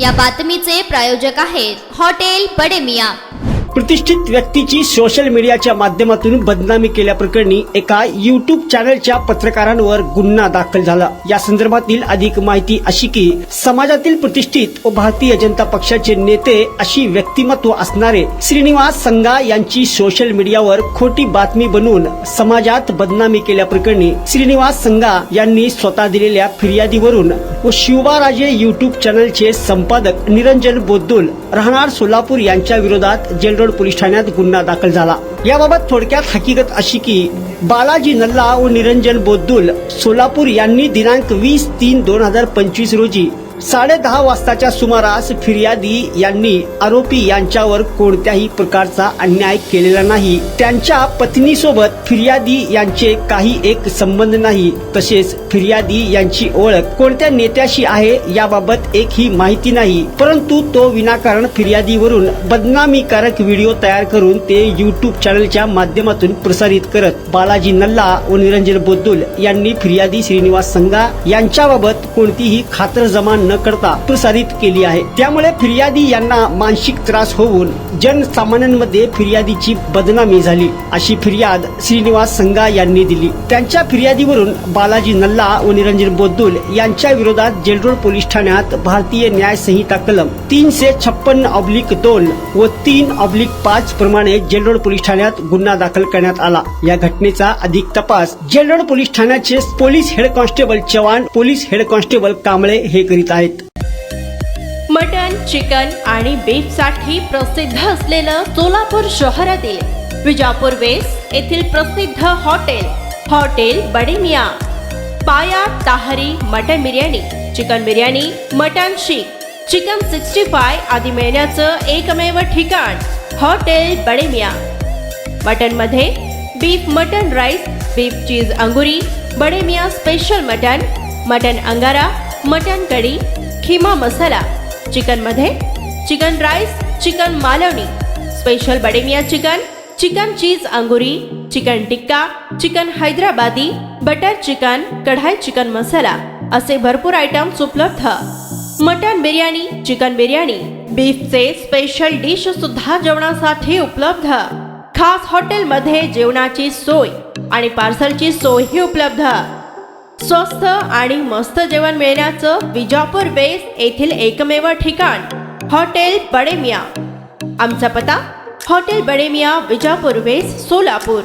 या बातमीचे प्रायोजक आहेत हॉटेल बडे मियां। प्रतिष्ठित व्यक्तीची सोशल मीडियाच्या माध्यमातून बदनामी केल्याप्रकरणी एका YouTube चॅनलच्या पत्रकारांवर गुन्हा दाखल झाला। या संदर्भातील अधिक माहिती अशी की समाजातील प्रतिष्ठित व भारतीय जनता पक्षाचे नेते अशी व्यक्तिमत्व असणारे श्रीनिवास संगा यांची सोशल मीडियावर खोटी बातमी बनवून समाजात बदनामी केल्याप्रकरणी श्रीनिवास संगा यांनी स्वतः दिलेल्या फिर्यादीवरून व शिवबाराजे YouTube चॅनलचे संपादक निरंजन बोद्दुल राहणार सोलापूर यांच्या विरोधात जेल रोड पोलीस ठाण्यात गुन्हा दाखल झाला। याबाबत थोडक्यात हकीकत अशी की बालाजी नल्ला व निरंजन बोद्दुल सोलापूर यांनी दिनांक 20/3/2025 रोजी 10:30 वाजताच्या सुमारास फिर्यादी यांनी आरोपी यांच्यावर कोणत्याही प्रकारचा अन्याय केलेला नाही, त्यांच्या पत्नीसोबत फिर्यादी यांचे काही एक संबंध नाही, तसेच फिर्यादी यांची ओळख कोणत्या नेत्याशी आहे याबाबत एकही माहिती नाही, परंतु तो विनाकारण फिर्यादीवरून बदनामीकारक व्हिडिओ तयार करून ते YouTube चॅनलच्या माध्यमातून प्रसारित करत बालाजी नल्ला व निरंजन बोद्दुल यांनी फिर्यादी श्रीनिवास संगा यांच्याबाबत कोणतीही खातरजमा न करता प्रसारित केली आहे। त्यामुळे फिर्यादी यांना मानसिक त्रास होऊन जनसामान्यांमध्ये फिर्यादीची बदनामी झाली, अशी फिर्याद श्रीनिवास संगा यांनी दिली। त्यांच्या फिर्यादीवरून बालाजी नल्ला व निरंजन बोद्दुल यांच्या विरोधात जेल रोड पोलीस ठाण्यात भारतीय न्याय संहिता कलम 356/2 व 3/5 प्रमाणे जेल रोड पोलीस ठाण्यात गुन्हा दाखल करण्यात आला। या घटनेचा अधिक तपास जेल रोड पोलीस ठाण्याचे police head constable Chavan, police head constable Kamble हे करीत आहेत। मटन, चिकन आणि बीफ साठी प्रसिद्ध असलेलं सोलापूर शहरातील विजापूर वेस्ट येथील प्रसिद्ध hotel Bade Miyan. Paya tahri mutton biryani, chicken biryani, mutton seekh, chicken 65 आदी मिळण्याचं एकमेव ठिकाण हॉटेल बडे मियां। मटन मध्ये beef mutton rice, beef cheese angoori, Bade Miyan special mutton angara, mutton kadhi, keema masala. Chicken मध्ये chicken rice, chicken Malvani, special Bade Miyan chicken cheese angoori, chicken tikka, chicken Hyderabadi, butter chicken, kadai chicken masala असे भरपूर आयटम्स उपलब्ध। मटन बिर्याणी, चिकन बिर्याणी, बीफचे स्पेशल डिश सुद्धा जेवणासाठी उपलब्ध। खास हॉटेलमध्ये जेवणाची सोय आणि पार्सलची सोयही उपलब्ध। स्वस्त आणि मस्त जेवण मिळण्याचं विजापूर वेस्ट येथील एकमेव ठिकाण हॉटेल बडे मियां। आमचा पत्ता हॉटेल बडे मियां, विजापूर वेस्ट, सोलापूर।